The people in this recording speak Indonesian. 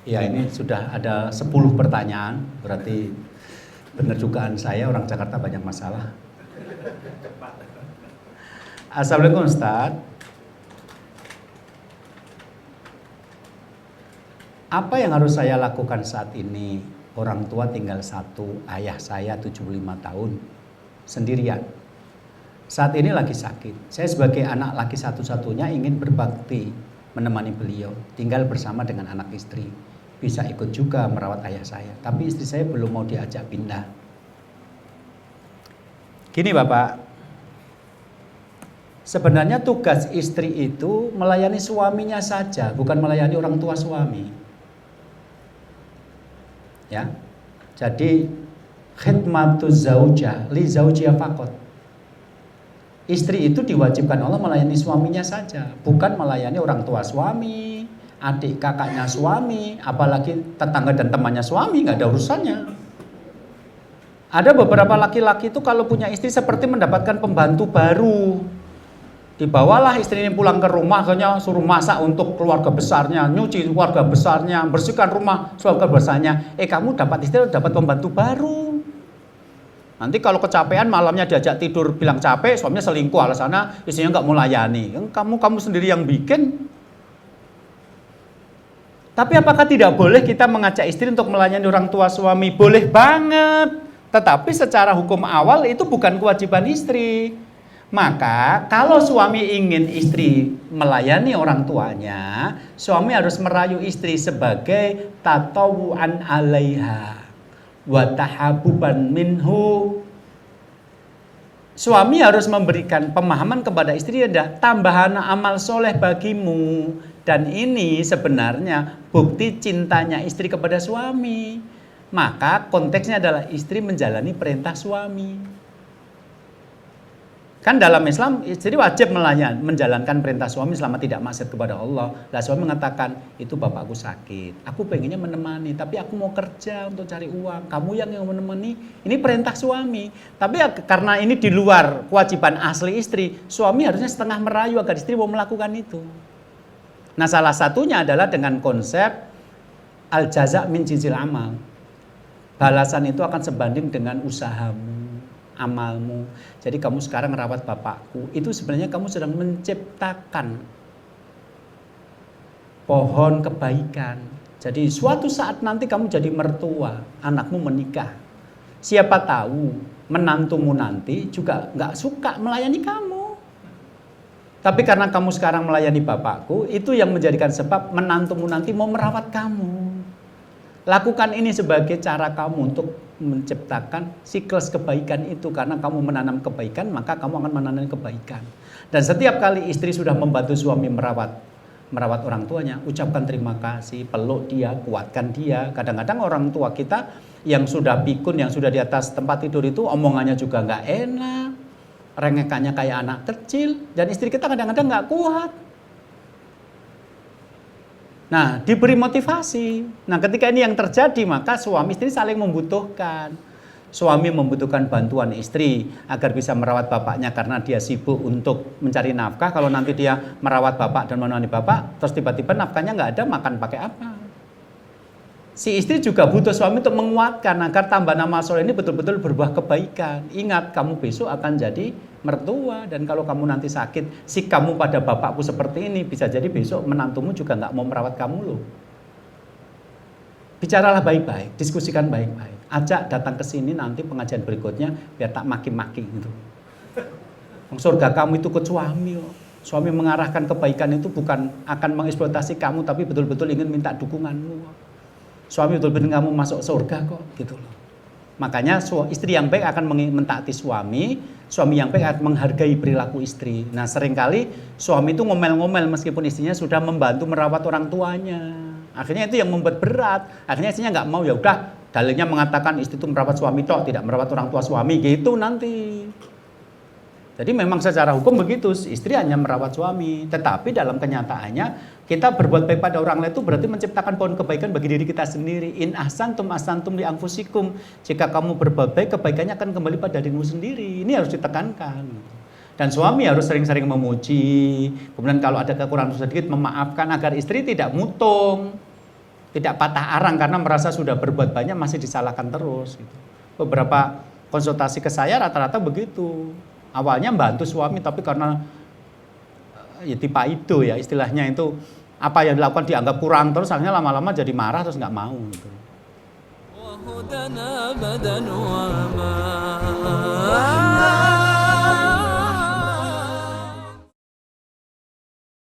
Ya, ini sudah ada 10 pertanyaan, berarti benar dugaan saya orang Jakarta banyak masalah. Assalamualaikum Ustaz. Apa yang harus saya lakukan saat ini? Orang tua tinggal satu, ayah saya 75 tahun, sendirian. Saat ini lagi sakit. Saya sebagai anak laki satu-satunya ingin berbakti menemani beliau, tinggal bersama dengan anak istri. Bisa ikut juga merawat ayah saya, tapi istri saya belum mau diajak pindah. Gini Bapak, sebenarnya tugas istri itu melayani suaminya saja, bukan melayani orang tua suami. Ya, jadi khidmatuz zaujah li zaujiyah faqat. Istri itu diwajibkan Allah melayani suaminya saja, bukan melayani orang tua suami, adik kakaknya suami, apalagi tetangga dan temannya suami, nggak ada urusannya. Ada beberapa laki-laki itu kalau punya istri seperti mendapatkan pembantu baru. Dibawalah istri ini pulang ke rumah, akhirnya suruh masak untuk keluarga besarnya, nyuci keluarga besarnya, bersihkan rumah keluarga besarnya. Kamu dapat istri, dapat pembantu baru. Nanti kalau kecapean malamnya diajak tidur bilang capek, suaminya selingkuh, alasannya istrinya nggak mau layani. Kamu sendiri yang bikin. Tapi apakah tidak boleh kita mengajak istri untuk melayani orang tua suami? Boleh banget. Tetapi secara hukum awal itu bukan kewajiban istri. Maka kalau suami ingin istri melayani orang tuanya, suami harus merayu istri sebagai tatawu'an 'alaiha wa tahabuban minhu. Suami harus memberikan pemahaman kepada istri, ada tambahan amal soleh bagimu. Dan ini sebenarnya bukti cintanya istri kepada suami. Maka konteksnya adalah istri menjalani perintah suami. Kan dalam Islam istri wajib menjalankan perintah suami selama tidak maksiat kepada Allah. Lah suami mengatakan, itu bapakku sakit, aku pengennya menemani, tapi aku mau kerja untuk cari uang, kamu yang menemani. Ini perintah suami. Tapi karena ini di luar kewajiban asli istri, suami harusnya setengah merayu agar istri mau melakukan itu. Nah, salah satunya adalah dengan konsep al-jaza' min jinsil amal. Balasan itu akan sebanding dengan usahamu, amalmu. Jadi kamu sekarang merawat bapakku, itu sebenarnya kamu sedang menciptakan pohon kebaikan. Jadi suatu saat nanti kamu jadi mertua, anakmu menikah. Siapa tahu menantumu nanti juga nggak suka melayani kamu. Tapi karena kamu sekarang melayani bapakku, itu yang menjadikan sebab menantumu nanti mau merawat kamu. Lakukan ini sebagai cara kamu untuk menciptakan siklus kebaikan itu. Karena kamu menanam kebaikan, maka kamu akan menanam kebaikan. Dan setiap kali istri sudah membantu suami merawat orang tuanya, ucapkan terima kasih, peluk dia, kuatkan dia. Kadang-kadang orang tua kita yang sudah pikun, yang sudah di atas tempat tidur itu omongannya juga nggak enak, rengekannya kayak anak kecil, dan istri kita kadang-kadang nggak kuat. Nah, diberi motivasi. Nah, ketika ini yang terjadi, maka suami istri saling membutuhkan. Suami membutuhkan bantuan istri agar bisa merawat bapaknya karena dia sibuk untuk mencari nafkah. Kalau nanti dia merawat bapak dan menemani bapak, terus tiba-tiba nafkahnya nggak ada, makan pakai apa? Si istri juga butuh suami untuk menguatkan agar tambahan amal soleh ini betul-betul berbuah kebaikan. Ingat, kamu besok akan jadi mertua, dan kalau kamu nanti sakit, si kamu pada bapakku seperti ini, bisa jadi besok menantumu juga nggak mau merawat kamu loh. Bicaralah baik-baik, diskusikan baik-baik. Ajak datang ke sini nanti pengajian berikutnya biar tak maki-maki gitu. Surga kamu itu ke suami loh. Suami mengarahkan kebaikan itu bukan akan mengeksploitasi kamu, tapi betul-betul ingin minta dukunganmu. Suami betul-betul kamu masuk surga kok gitu loh. Makanya istri yang baik akan mentaati suami yang baik akan menghargai perilaku istri. Nah, seringkali suami itu ngomel-ngomel meskipun istrinya sudah membantu merawat orang tuanya. Akhirnya itu yang membuat berat. Akhirnya istrinya nggak mau, ya udah, dalilnya mengatakan istri itu merawat suami tok, tidak merawat orang tua suami, gitu nanti. Jadi memang secara hukum begitu, istri hanya merawat suami. Tetapi dalam kenyataannya, kita berbuat baik pada orang lain itu berarti menciptakan pohon kebaikan bagi diri kita sendiri. In ahsantum ahsantum li anfusikum. Jika kamu berbuat baik, kebaikannya akan kembali pada dirimu sendiri. Ini harus ditekankan. Dan suami harus sering-sering memuji. Kemudian kalau ada kekurangan sedikit, memaafkan agar istri tidak mutung. tidak patah arang karena merasa sudah berbuat banyak masih disalahkan terus. Gitu. Beberapa konsultasi ke saya rata-rata begitu. Awalnya bantu suami tapi karena ya tipe itu ya istilahnya itu apa yang dilakukan dianggap kurang terus akhirnya lama-lama jadi marah terus nggak mau gitu.